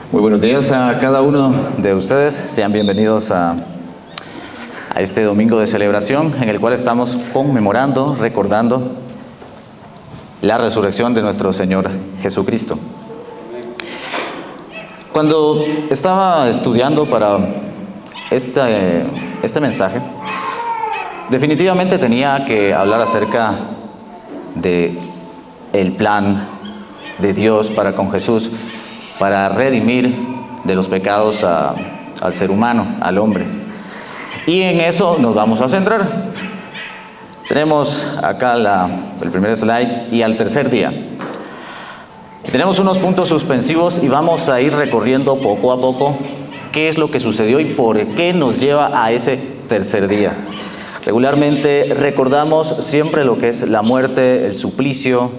Muy buenos días a cada uno de ustedes. Sean bienvenidos a este domingo de celebración en el cual estamos conmemorando, recordando la resurrección de nuestro Señor Jesucristo. Cuando estaba estudiando para este mensaje, definitivamente tenía que hablar acerca de el plan de Dios para con Jesús, para redimir de los pecados al ser humano, al hombre. Y en eso nos vamos a centrar. Tenemos acá el primer slide y al tercer día. Tenemos unos puntos suspensivos y vamos a ir recorriendo poco a poco qué es lo que sucedió y por qué nos lleva a ese tercer día. Regularmente recordamos siempre lo que es la muerte, el suplicio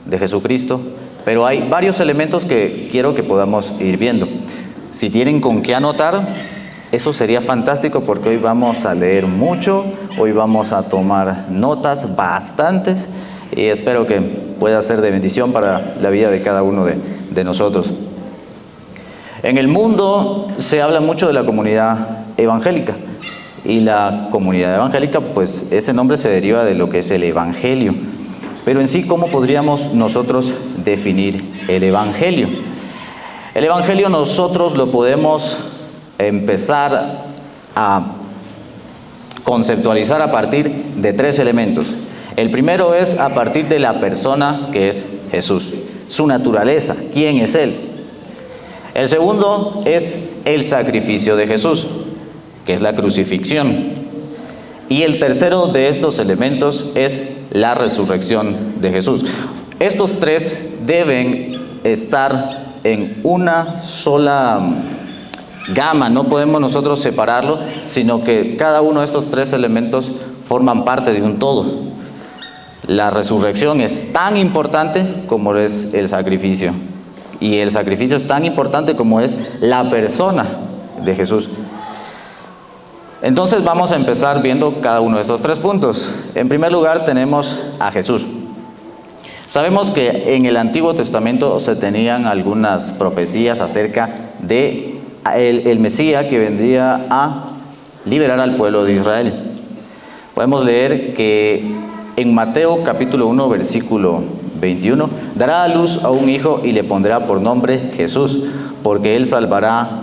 de Jesucristo, pero hay varios elementos que quiero que podamos ir viendo. Si tienen con qué anotar, eso sería fantástico porque hoy vamos a leer mucho, hoy vamos a tomar notas bastantes y espero que pueda ser de bendición para la vida de cada uno de nosotros. En el mundo se habla mucho de la comunidad evangélica y la comunidad evangélica, pues ese nombre se deriva de lo que es el evangelio. Pero en sí, ¿cómo podríamos nosotros definir el evangelio? El evangelio nosotros lo podemos empezar a conceptualizar a partir de tres elementos. El primero es a partir de la persona que es Jesús, su naturaleza, quién es Él. El segundo es el sacrificio de Jesús, que es la crucifixión. Y el tercero de estos elementos es la resurrección de Jesús. Estos tres deben estar en una sola gama, no podemos nosotros separarlo, sino que cada uno de estos tres elementos forman parte de un todo. La resurrección es tan importante como es el sacrificio, y el sacrificio es tan importante como es la persona de Jesús. Entonces vamos a empezar viendo cada uno de estos tres puntos. En primer lugar tenemos a Jesús. Sabemos que en el Antiguo Testamento se tenían algunas profecías acerca de el Mesías que vendría a liberar al pueblo de Israel. Podemos leer que en Mateo capítulo 1 versículo 21, dará a luz a un hijo y le pondrá por nombre Jesús, porque él salvará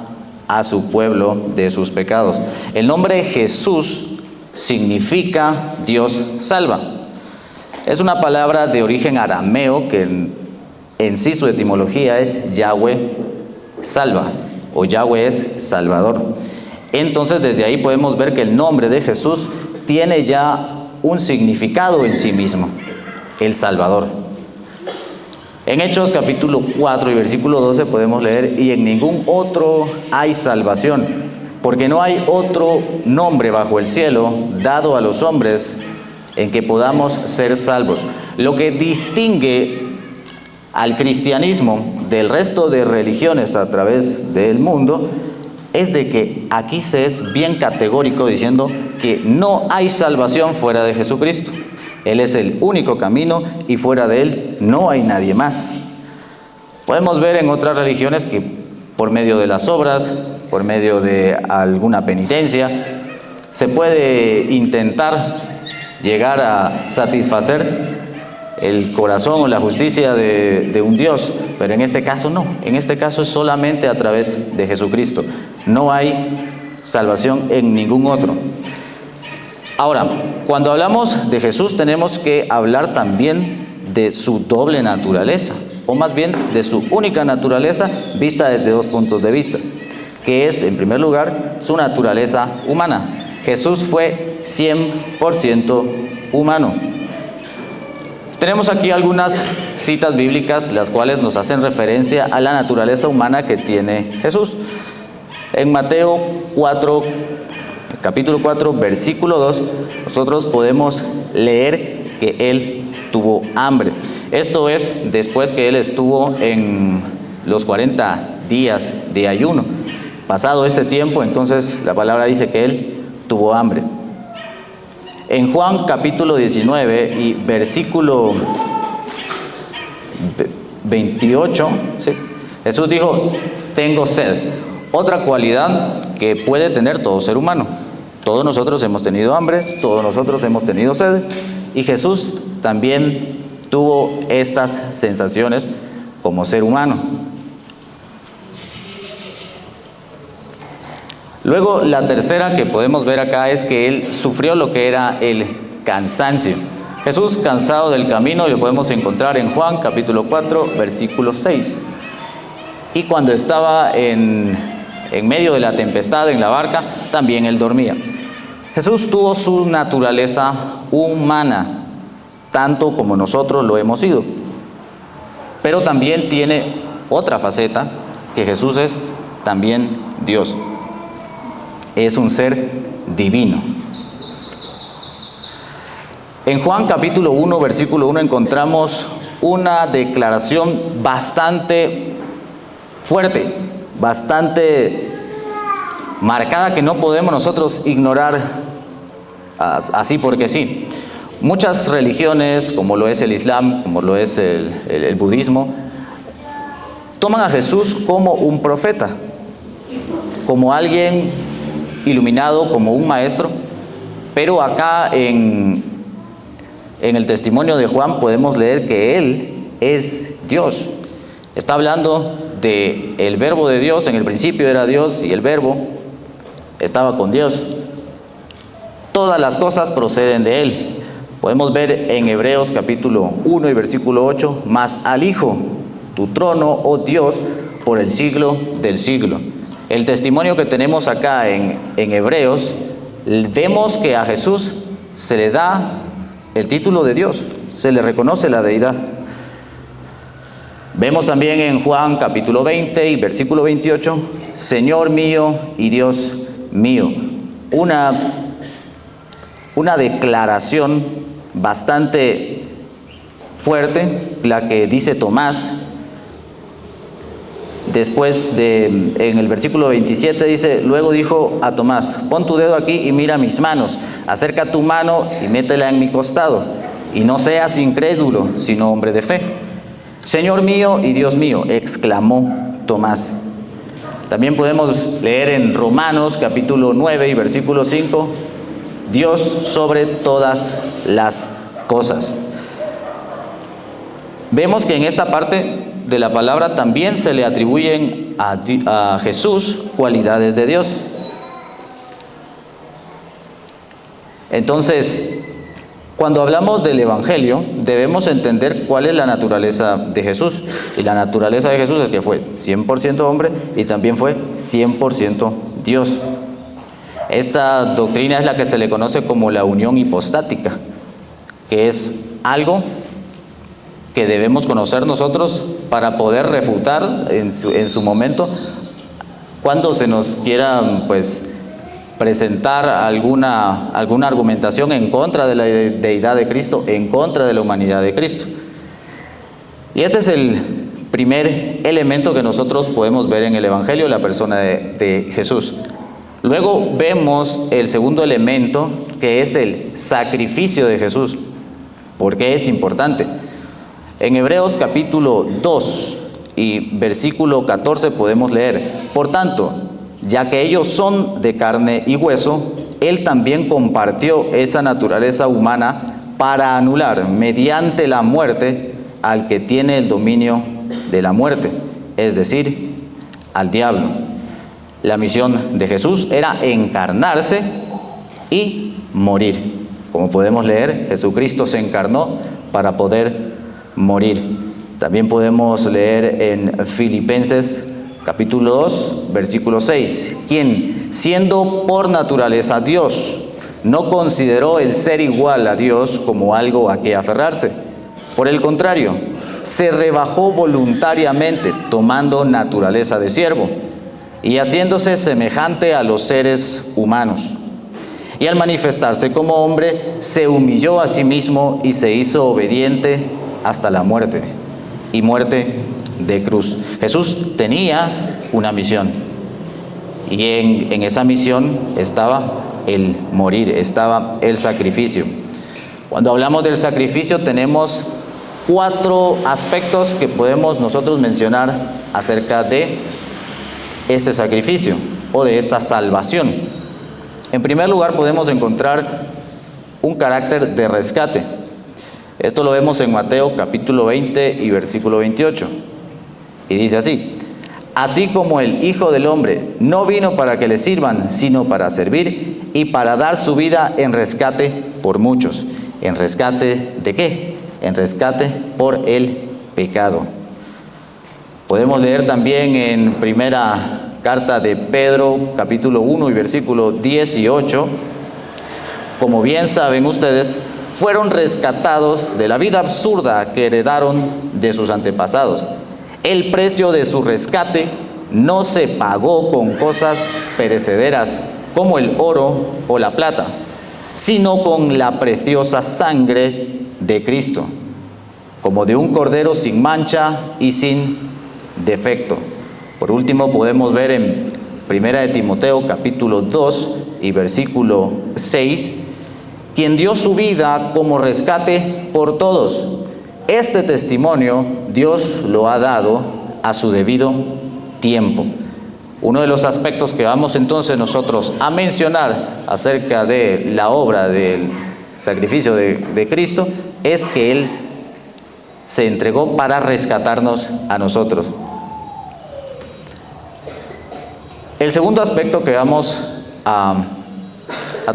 a su pueblo de sus pecados. El nombre Jesús significa Dios salva. Es una palabra de origen arameo que en sí su etimología es Yahweh salva o Yahweh es salvador. Entonces desde ahí podemos ver que el nombre de Jesús tiene ya un significado en sí mismo, el Salvador. En Hechos capítulo 4 y versículo 12 podemos leer: y en ningún otro hay salvación, porque no hay otro nombre bajo el cielo dado a los hombres en que podamos ser salvos. Lo que distingue al cristianismo del resto de religiones a través del mundo es de que aquí se es bien categórico diciendo que no hay salvación fuera de Jesucristo. Él es el único camino y fuera de Él no hay nadie más. Podemos ver en otras religiones que por medio de las obras, por medio de alguna penitencia, se puede intentar llegar a satisfacer el corazón o la justicia de un Dios, pero en este caso no. En este caso es solamente a través de Jesucristo. No hay salvación en ningún otro. Ahora, cuando hablamos de Jesús tenemos que hablar también de su doble naturaleza, o más bien de su única naturaleza vista desde dos puntos de vista, que es, en primer lugar, su naturaleza humana. Jesús fue 100% humano. Tenemos aquí algunas citas bíblicas, las cuales nos hacen referencia a la naturaleza humana que tiene Jesús. En Mateo 4, capítulo 4, versículo 2, nosotros podemos leer que Él tuvo hambre. Esto es después que Él estuvo en los 40 días de ayuno. Pasado este tiempo, entonces la palabra dice que Él tuvo hambre. En Juan capítulo 19 y versículo 28, ¿sí? Jesús dijo: tengo sed. Otra cualidad que puede tener todo ser humano. Todos nosotros hemos tenido hambre, todos nosotros hemos tenido sed, y Jesús también tuvo estas sensaciones como ser humano. Luego, la tercera que podemos ver acá es que Él sufrió lo que era el cansancio. Jesús cansado del camino, lo podemos encontrar en Juan capítulo 4, versículo 6. Y cuando estaba en medio de la tempestad en la barca, también Él dormía. Jesús tuvo su naturaleza humana, tanto como nosotros lo hemos sido. Pero también tiene otra faceta, que Jesús es también Dios. Es un ser divino. En Juan capítulo 1, versículo 1 encontramos una declaración bastante fuerte, bastante marcada, que no podemos nosotros ignorar así porque sí. Muchas religiones, como lo es el Islam, como lo es el budismo, toman a Jesús como un profeta, como alguien iluminado, como un maestro. Pero acá en el testimonio de Juan podemos leer que Él es Dios. Está hablando del verbo de Dios. En el principio era Dios y el verbo estaba con Dios. Todas las cosas proceden de Él. Podemos ver en Hebreos capítulo 1 y versículo 8, mas al Hijo, tu trono, oh Dios, por el siglo del siglo. El testimonio que tenemos acá en Hebreos, vemos que a Jesús se le da el título de Dios, se le reconoce la deidad. Vemos también en Juan capítulo 20 y versículo 28, Señor mío y Dios mío. Una declaración bastante fuerte, la que dice Tomás. Después en el versículo 27 dice, luego dijo a Tomás, pon tu dedo aquí y mira mis manos, acerca tu mano y métela en mi costado, y no seas incrédulo, sino hombre de fe. Señor mío y Dios mío, exclamó Tomás. También podemos leer en Romanos capítulo 9 y versículo 5, Dios sobre todas las cosas. Vemos que en esta parte de la palabra también se le atribuyen a Jesús cualidades de Dios. Entonces, cuando hablamos del Evangelio, debemos entender cuál es la naturaleza de Jesús. Y la naturaleza de Jesús es que fue 100% hombre y también fue 100% Dios. Esta doctrina es la que se le conoce como la unión hipostática, que es algo que debemos conocer nosotros para poder refutar en su momento cuando se nos quiera presentar alguna argumentación en contra de la deidad de Cristo, en contra de la humanidad de Cristo. Y este es el primer elemento que nosotros podemos ver en el Evangelio, la persona de Jesús. Luego vemos el segundo elemento, que es el sacrificio de Jesús. ¿Por qué es importante? En Hebreos capítulo 2 y versículo 14 podemos leer, por tanto, ya que ellos son de carne y hueso, Él también compartió esa naturaleza humana para anular mediante la muerte al que tiene el dominio de la muerte, es decir, al diablo. La misión de Jesús era encarnarse y morir. Como podemos leer, Jesucristo se encarnó para poder morir. También podemos leer en Filipenses capítulo 2, versículo 6, quien, siendo por naturaleza Dios, no consideró el ser igual a Dios como algo a que aferrarse. Por el contrario, se rebajó voluntariamente, tomando naturaleza de siervo, y haciéndose semejante a los seres humanos. Y al manifestarse como hombre, se humilló a sí mismo y se hizo obediente hasta la muerte, y muerte de cruz. Jesús tenía una misión, y en esa misión estaba el morir, estaba el sacrificio. Cuando hablamos del sacrificio tenemos 4 aspectos que podemos nosotros mencionar acerca de este sacrificio o de esta salvación? En primer lugar, podemos encontrar un carácter de rescate. Esto lo vemos en Mateo capítulo 20 y versículo 28. Y dice así: así como el Hijo del Hombre no vino para que le sirvan, sino para servir y para dar su vida en rescate por muchos. ¿En rescate de qué? En rescate por el pecado. Podemos leer también en primera carta de Pedro, capítulo 1 y versículo 18. Como bien saben ustedes, fueron rescatados de la vida absurda que heredaron de sus antepasados. El precio de su rescate no se pagó con cosas perecederas como el oro o la plata, sino con la preciosa sangre de Cristo, como de un cordero sin mancha y sin defecto. Por último, podemos ver en primera de Timoteo capítulo 2 y versículo 6, quien dio su vida como rescate por todos. Este testimonio Dios lo ha dado a su debido tiempo. Uno de los aspectos que vamos entonces nosotros a mencionar acerca de la obra del sacrificio de Cristo es que Él se entregó para rescatarnos a nosotros. El segundo aspecto que vamos a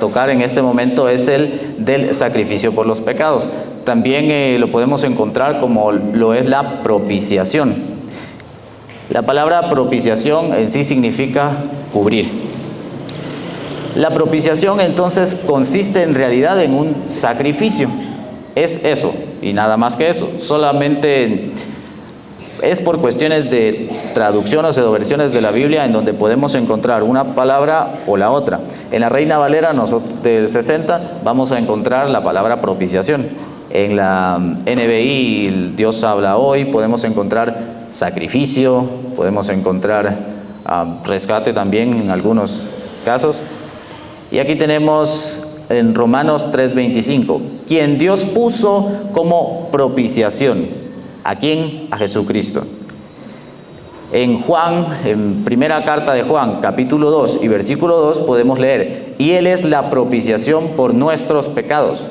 tocar en este momento es el del sacrificio por los pecados. También lo podemos encontrar como lo es la propiciación. La palabra propiciación en sí significa cubrir. La propiciación entonces consiste en realidad en un sacrificio. Es eso y nada más que eso. Solamente es por cuestiones de traducciones o de versiones de la Biblia en donde podemos encontrar una palabra o la otra. En la Reina Valera del 60 vamos a encontrar la palabra propiciación. En la NBI, Dios habla hoy, podemos encontrar sacrificio, podemos encontrar rescate también en algunos casos. Y aquí tenemos en Romanos 3:25, quien Dios puso como propiciación. ¿A quién? A Jesucristo. En Juan, en primera carta de Juan, capítulo 2 y versículo 2, podemos leer: y Él es la propiciación por nuestros pecados,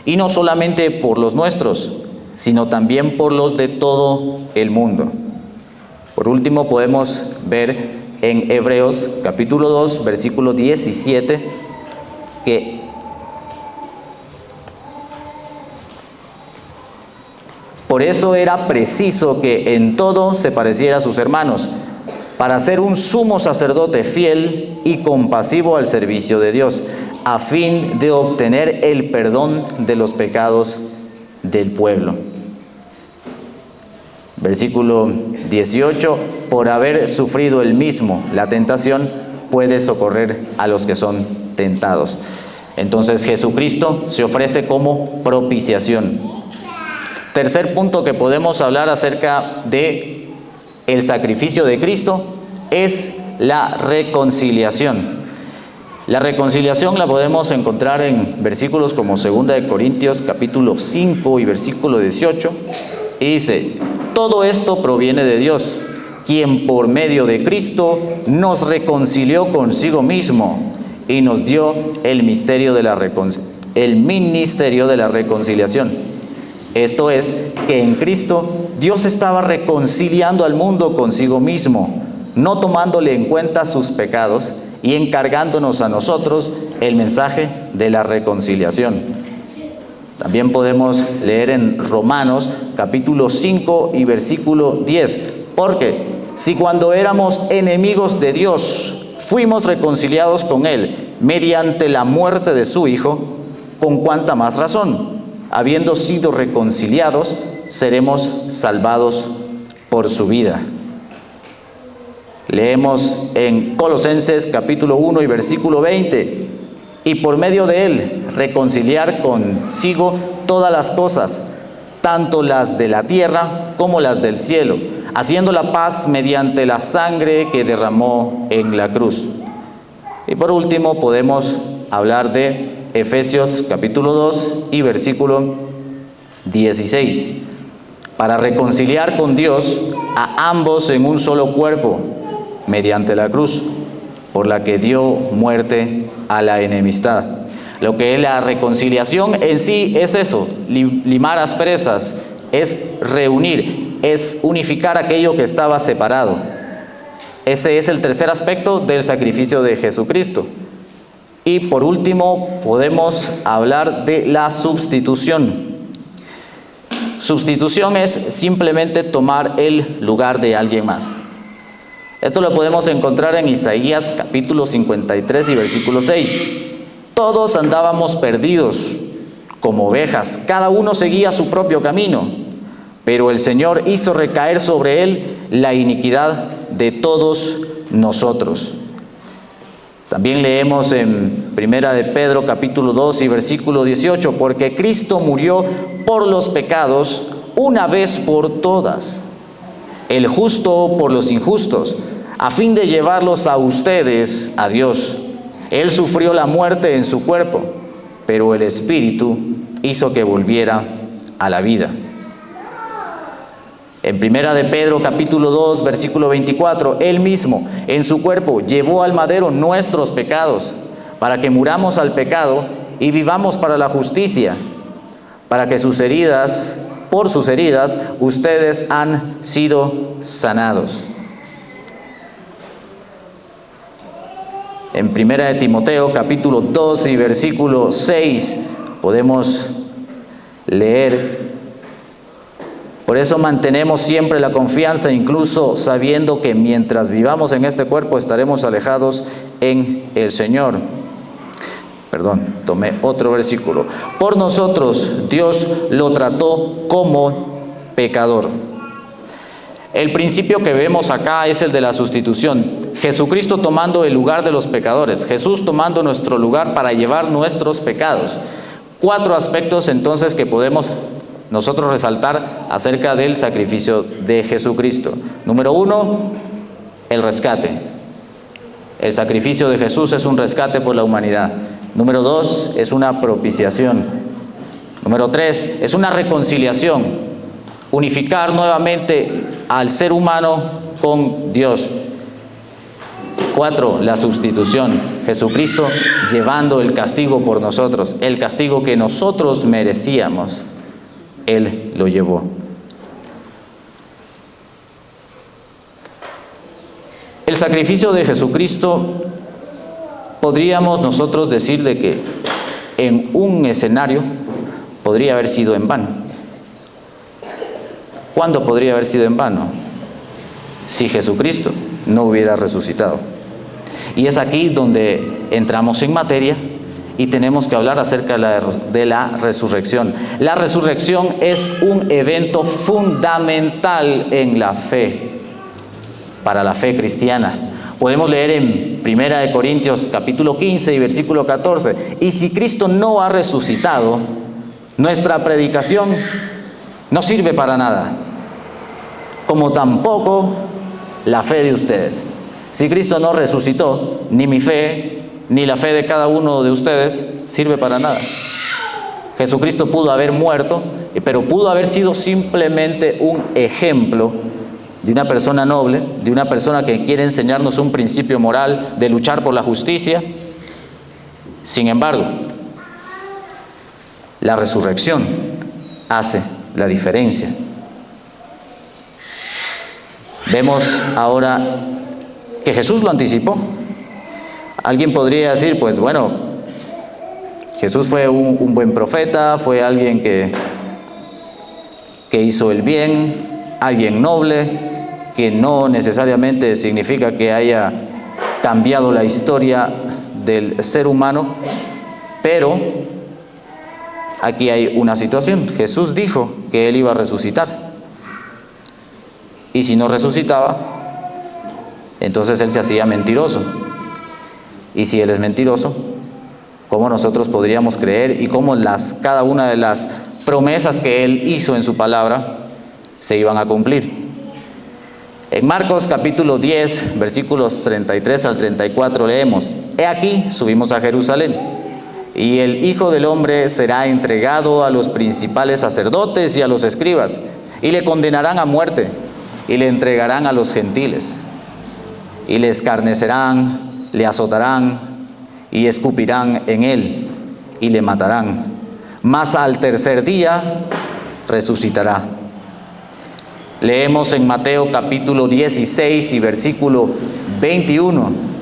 y no solamente por los nuestros, sino también por los de todo el mundo. Por último, podemos ver en Hebreos, capítulo 2, versículo 17, que por eso era preciso que en todo se pareciera a sus hermanos, para ser un sumo sacerdote fiel y compasivo al servicio de Dios, a fin de obtener el perdón de los pecados del pueblo. Versículo 18, por haber sufrido él mismo la tentación, puede socorrer a los que son tentados. Entonces Jesucristo se ofrece como propiciación. Tercer punto que podemos hablar acerca de el sacrificio de Cristo es la reconciliación. La reconciliación la podemos encontrar en versículos como 2 de Corintios capítulo 5 y versículo 18, y dice: todo esto proviene de Dios, quien por medio de Cristo nos reconcilió consigo mismo y nos dio el ministerio de la reconciliación. Esto es, que en Cristo Dios estaba reconciliando al mundo consigo mismo, no tomándole en cuenta sus pecados y encargándonos a nosotros el mensaje de la reconciliación. También podemos leer en Romanos capítulo 5 y versículo 10, porque si cuando éramos enemigos de Dios fuimos reconciliados con Él mediante la muerte de su Hijo, ¿con cuánta más razón? Habiendo sido reconciliados, seremos salvados por su vida. Leemos en Colosenses capítulo 1 y versículo 20, y por medio de él reconciliar consigo todas las cosas, tanto las de la tierra como las del cielo, haciendo la paz mediante la sangre que derramó en la cruz. Y por último podemos hablar de Efesios capítulo 2 y versículo 16. Para reconciliar con Dios a ambos en un solo cuerpo, mediante la cruz, por la que dio muerte a la enemistad. Lo que es la reconciliación en sí es eso, limar asperezas, es reunir, es unificar aquello que estaba separado. Ese es el tercer aspecto del sacrificio de Jesucristo. Y por último, podemos hablar de la sustitución. Sustitución es simplemente tomar el lugar de alguien más. Esto lo podemos encontrar en Isaías capítulo 53 y versículo 6. Todos andábamos perdidos como ovejas, cada uno seguía su propio camino, pero el Señor hizo recaer sobre él la iniquidad de todos nosotros. También leemos en Primera de Pedro capítulo 2 y versículo 18, porque Cristo murió por los pecados una vez por todas, el justo por los injustos, a fin de llevarlos a ustedes a Dios. Él sufrió la muerte en su cuerpo, pero el Espíritu hizo que volviera a la vida. En Primera de Pedro capítulo 2 versículo 24, Él mismo en su cuerpo llevó al madero nuestros pecados, para que muramos al pecado y vivamos para la justicia, para que por sus heridas, ustedes han sido sanados. En Primera de Timoteo capítulo 2 y versículo 6 podemos leer: por eso mantenemos siempre la confianza, incluso sabiendo que mientras vivamos en este cuerpo estaremos alejados en el Señor. Tomé otro versículo. Por nosotros Dios lo trató como pecador. El principio que vemos acá es el de la sustitución. Jesucristo tomando el lugar de los pecadores. Jesús tomando nuestro lugar para llevar nuestros pecados. 4 aspectos entonces que podemos nosotros resaltar acerca del sacrificio de Jesucristo. Número 1, el rescate. El sacrificio de Jesús es un rescate por la humanidad. Número 2, es una propiciación. Número 3, es una reconciliación. Unificar nuevamente al ser humano con Dios. 4, la sustitución. Jesucristo llevando el castigo por nosotros, el castigo que nosotros merecíamos. Él lo llevó. El sacrificio de Jesucristo, podríamos nosotros decir de que en un escenario podría haber sido en vano. ¿Cuándo podría haber sido en vano? Si Jesucristo no hubiera resucitado. Y es aquí donde entramos en materia y tenemos que hablar acerca de la resurrección. La resurrección es un evento fundamental en la fe, para la fe cristiana. Podemos leer en 1 Corintios capítulo 15 y versículo 14, y si Cristo no ha resucitado, nuestra predicación no sirve para nada, como tampoco la fe de ustedes. Si Cristo no resucitó, ni mi fe, ni la fe de cada uno de ustedes sirve para nada. Jesucristo pudo haber muerto, pero pudo haber sido simplemente un ejemplo de una persona noble, de una persona que quiere enseñarnos un principio moral de luchar por la justicia. Sin embargo, la resurrección hace la diferencia. Vemos ahora que Jesús lo anticipó. Alguien podría decir, pues bueno, Jesús fue un buen profeta, fue alguien que hizo el bien, alguien noble, que no necesariamente significa que haya cambiado la historia del ser humano, pero aquí hay una situación. Jesús dijo que Él iba a resucitar, y si no resucitaba, entonces Él se hacía mentiroso. Y si Él es mentiroso, ¿cómo nosotros podríamos creer y cómo cada una de las promesas que Él hizo en su palabra se iban a cumplir? En Marcos capítulo 10, versículos 33 al 34 leemos: He aquí, subimos a Jerusalén, y el Hijo del Hombre será entregado a los principales sacerdotes y a los escribas, y le condenarán a muerte, y le entregarán a los gentiles. y le escarnecerán, le azotarán y escupirán en él y le matarán. Mas al tercer día resucitará. Leemos en Mateo capítulo 16 y versículo 21.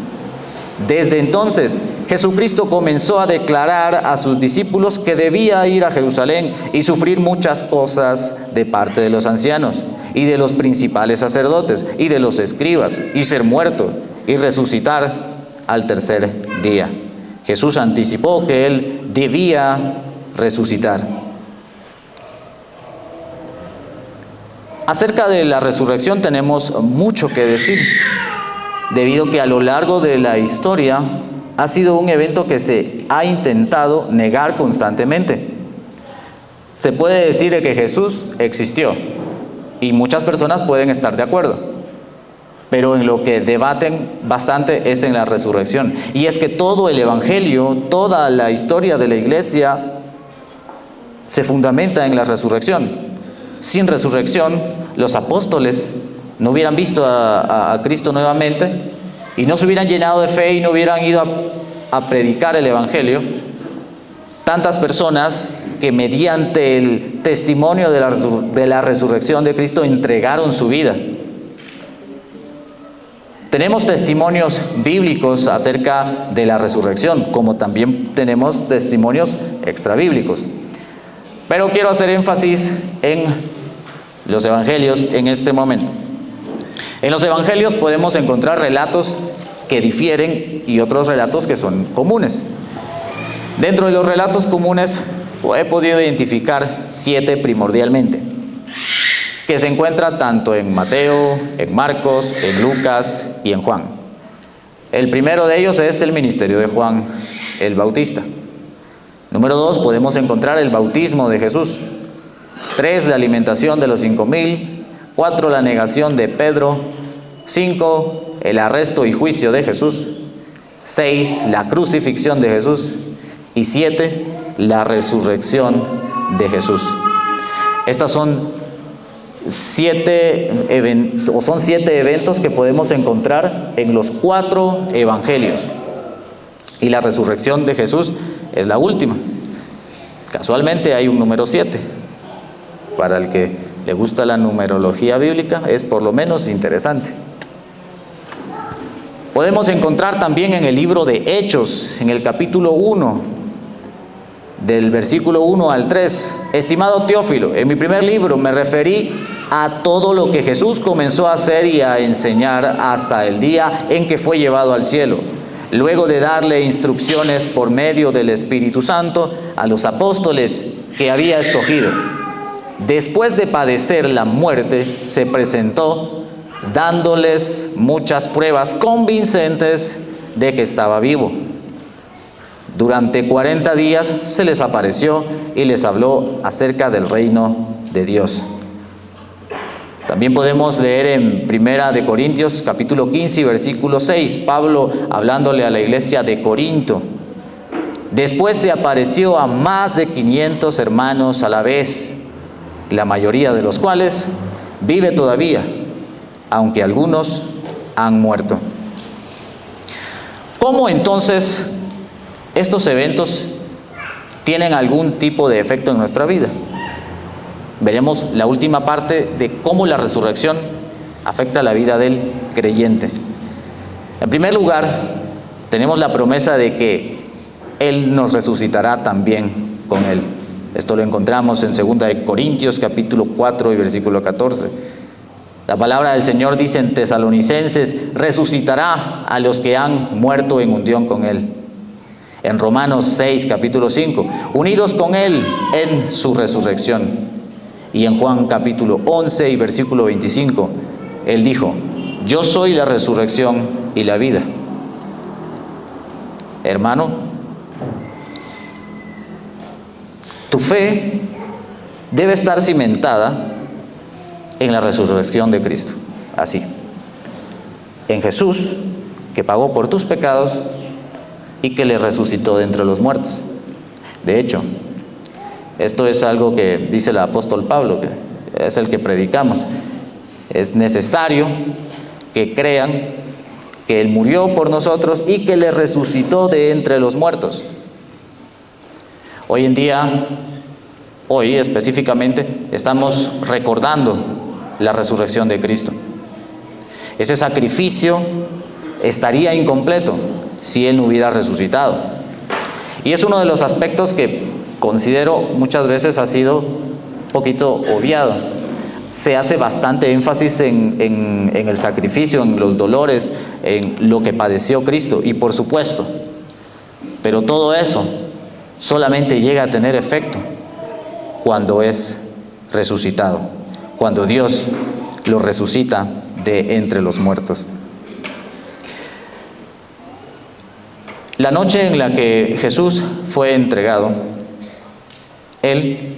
Desde entonces, Jesucristo comenzó a declarar a sus discípulos que debía ir a Jerusalén y sufrir muchas cosas de parte de los ancianos y de los principales sacerdotes y de los escribas, y ser muerto y resucitar al tercer día. Jesús anticipó que él debía resucitar. Acerca de la resurrección tenemos mucho que decir, debido a que a lo largo de la historia ha sido un evento que se ha intentado negar constantemente. Se puede decir que Jesús existió y muchas personas pueden estar de acuerdo, pero en lo que debaten bastante es en la resurrección. Y es que todo el Evangelio, toda la historia de la iglesia se fundamenta en la resurrección. Sin resurrección, los apóstoles no hubieran visto a Cristo nuevamente y no se hubieran llenado de fe y no hubieran ido a predicar el Evangelio. Tantas personas que mediante el testimonio de la resurrección de Cristo entregaron su vida. Tenemos testimonios bíblicos acerca de la resurrección, como también tenemos testimonios extrabíblicos. Pero quiero hacer énfasis en los evangelios en este momento. En los evangelios podemos encontrar relatos que difieren y otros relatos que son comunes. Dentro de los relatos comunes he podido identificar 7 primordialmente, que se encuentran tanto en Mateo, en Marcos, en Lucas y en Juan. El primero de ellos es el ministerio de Juan el Bautista. Número 2, podemos encontrar el bautismo de Jesús. 3, la alimentación de los 5,000. 4, la negación de Pedro. 5, el arresto y juicio de Jesús. 6, la crucifixión de Jesús. Y 7, la resurrección de Jesús. Estas son 7 eventos que podemos encontrar en los 4 evangelios. Y la resurrección de Jesús es la última. Casualmente hay un número 7. Para el que le gusta la numerología bíblica, es por lo menos interesante. Podemos encontrar también en el libro de Hechos, en el capítulo 1, del versículo 1 al 3. Estimado Teófilo, en mi primer libro me referí a todo lo que Jesús comenzó a hacer y a enseñar hasta el día en que fue llevado al cielo, luego de darle instrucciones por medio del Espíritu Santo a los apóstoles que había escogido. Después de padecer la muerte, se presentó dándoles muchas pruebas convincentes de que estaba vivo. Durante 40 días se les apareció y les habló acerca del reino de Dios. También podemos leer en Primera de Corintios, capítulo 15 y versículo 6, Pablo hablándole a la iglesia de Corinto. Después se apareció a más de 500 hermanos a la vez, la mayoría de los cuales vive todavía, aunque algunos han muerto. ¿Cómo entonces estos eventos tienen algún tipo de efecto en nuestra vida? Veremos la última parte de cómo la resurrección afecta la vida del creyente. En primer lugar, tenemos la promesa de que Él nos resucitará también con Él. Esto lo encontramos en 2 de Corintios, capítulo 4 y versículo 14. La palabra del Señor dice en Tesalonicenses: resucitará a los que han muerto en unión con Él. En Romanos 6, capítulo 5, unidos con Él en su resurrección. Y en Juan capítulo 11 y versículo 25, Él dijo: yo soy la resurrección y la vida. Hermano, tu fe debe estar cimentada en la resurrección de Cristo. Así, en Jesús, que pagó por tus pecados y que le resucitó de entre los muertos. De hecho, esto es algo que dice el apóstol Pablo, que es el que predicamos. Es necesario que crean que Él murió por nosotros y que le resucitó de entre los muertos. Hoy en día, hoy específicamente, estamos recordando la resurrección de Cristo. Ese sacrificio estaría incompleto si Él no hubiera resucitado. Y es uno de los aspectos que considero muchas veces ha sido un poquito obviado. Se hace bastante énfasis en el sacrificio, en los dolores, en lo que padeció Cristo, y por supuesto, pero todo eso solamente llega a tener efecto cuando es resucitado, cuando Dios lo resucita de entre los muertos. La noche en la que Jesús fue entregado, Él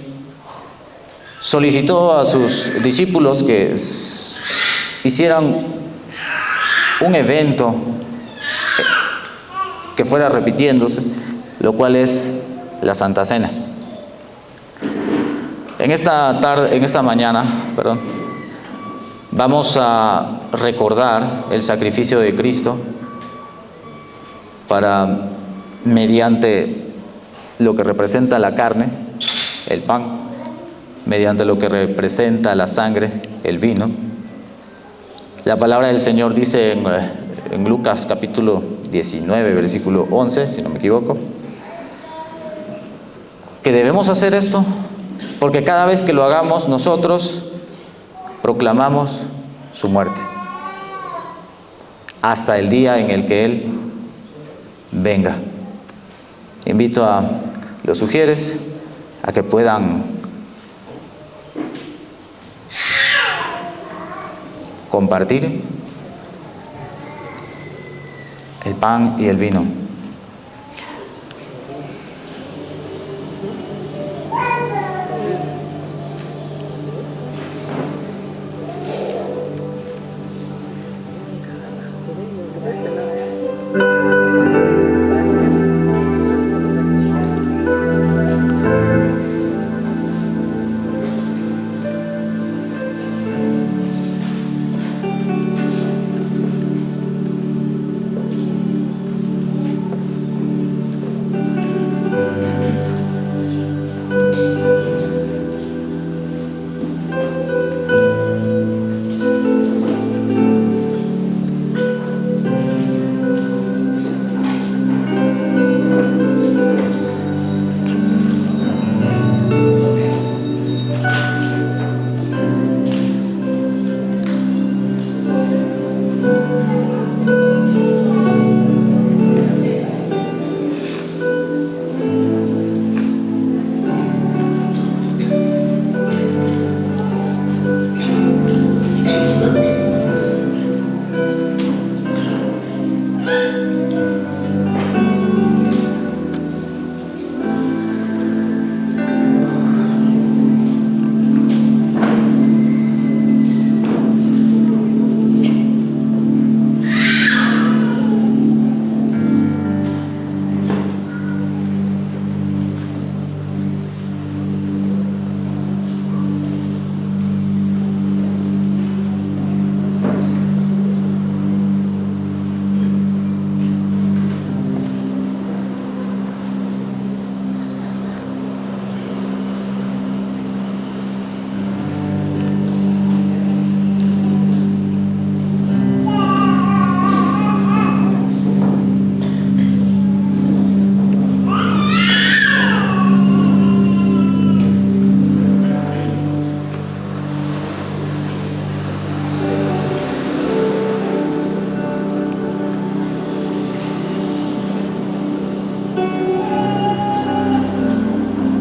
solicitó a sus discípulos que hicieran un evento que fuera repitiéndose, lo cual es la Santa Cena. En esta mañana, vamos a recordar el sacrificio de Cristo para, mediante lo que representa la carne, el pan, mediante lo que representa la sangre, el vino. La palabra del Señor dice en Lucas capítulo 19, versículo 11, si no me equivoco, que debemos hacer esto porque cada vez que lo hagamos nosotros proclamamos su muerte hasta el día en el que Él venga. Invito a los sugieres a que puedan compartir el pan y el vino.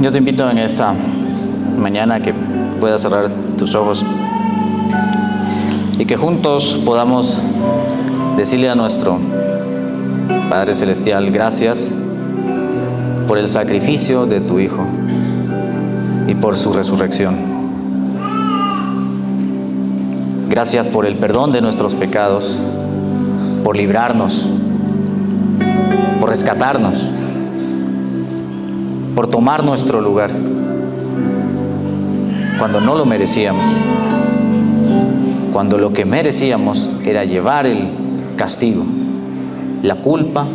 Yo te invito en esta mañana a que puedas cerrar tus ojos y que juntos podamos decirle a nuestro Padre Celestial: gracias por el sacrificio de tu Hijo y por su resurrección. Gracias por el perdón de nuestros pecados, por librarnos, por rescatarnos, por tomar nuestro lugar cuando no lo merecíamos, cuando lo que merecíamos era llevar el castigo, la culpa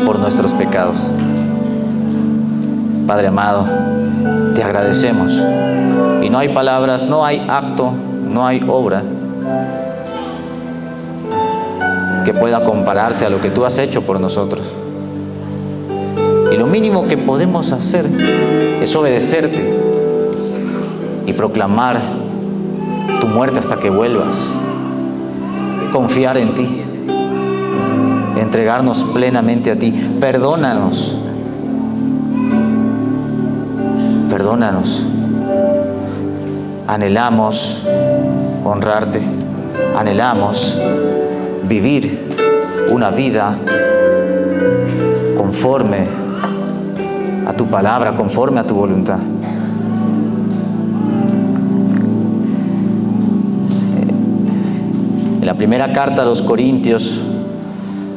por nuestros pecados. Padre amado, te agradecemos. Y no hay palabras, no hay acto, no hay obra que pueda compararse a lo que tú has hecho por nosotros. Y lo mínimo que podemos hacer es obedecerte y proclamar tu muerte hasta que vuelvas, confiar en ti, entregarnos plenamente a ti. Perdónanos, perdónanos. Anhelamos honrarte, anhelamos vivir una vida conforme a tu palabra, conforme a tu voluntad. En la primera carta a los Corintios,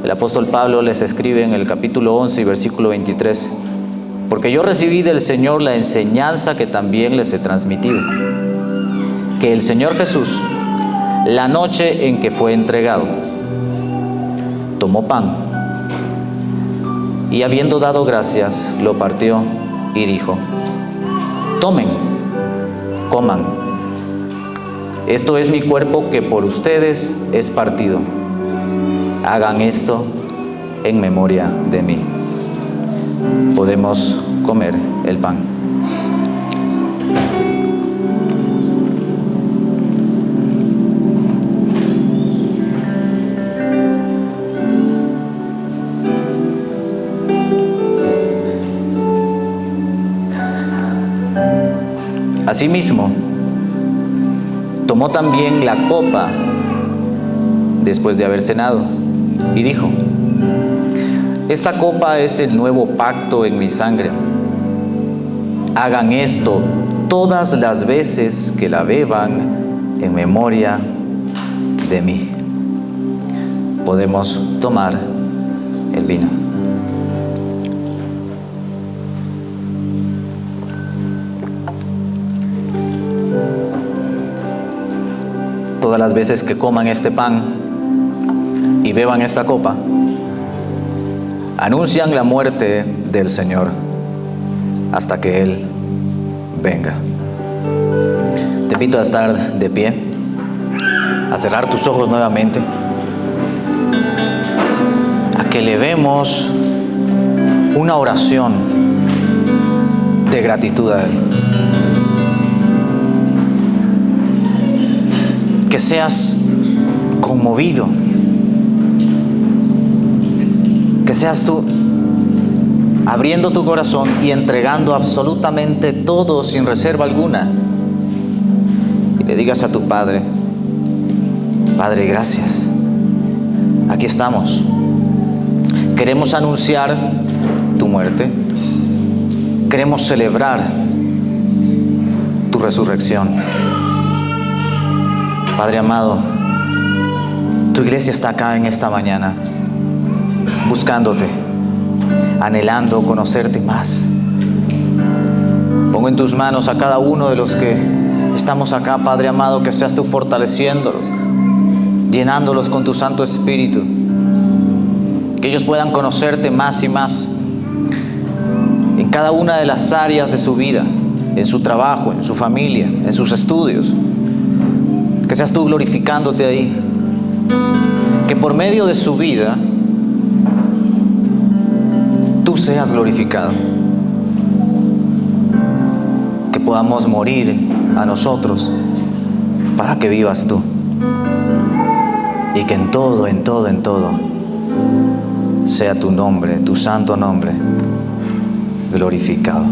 el apóstol Pablo les escribe en el capítulo 11 y versículo 23: porque yo recibí del Señor la enseñanza que también les he transmitido, que el Señor Jesús, la noche en que fue entregado, tomó pan y habiendo dado gracias, lo partió y dijo: tomen, coman, esto es mi cuerpo que por ustedes es partido. Hagan esto en memoria de mí. Podemos comer el pan. Asimismo, tomó también la copa después de haber cenado y dijo: esta copa es el nuevo pacto en mi sangre. Hagan esto todas las veces que la beban en memoria de mí. Podemos tomar el vino. Todas las veces que coman este pan y beban esta copa, anuncian la muerte del Señor hasta que Él venga. Te invito a estar de pie, a cerrar tus ojos nuevamente, a que elevemos una oración de gratitud a Él. Que seas conmovido, que seas tú abriendo tu corazón y entregando absolutamente todo sin reserva alguna, y le digas a tu Padre: Padre, gracias, aquí estamos, queremos anunciar tu muerte, queremos celebrar tu resurrección. Padre amado, tu iglesia está acá en esta mañana, buscándote, anhelando conocerte más. Pongo en tus manos a cada uno de los que estamos acá, Padre amado, que seas tú fortaleciéndolos, llenándolos con tu Santo Espíritu, que ellos puedan conocerte más y más en cada una de las áreas de su vida, en su trabajo, en su familia, en sus estudios. Que seas tú glorificándote ahí, que por medio de su vida tú seas glorificado, que podamos morir a nosotros para que vivas tú, y que en todo sea tu nombre, tu santo nombre glorificado.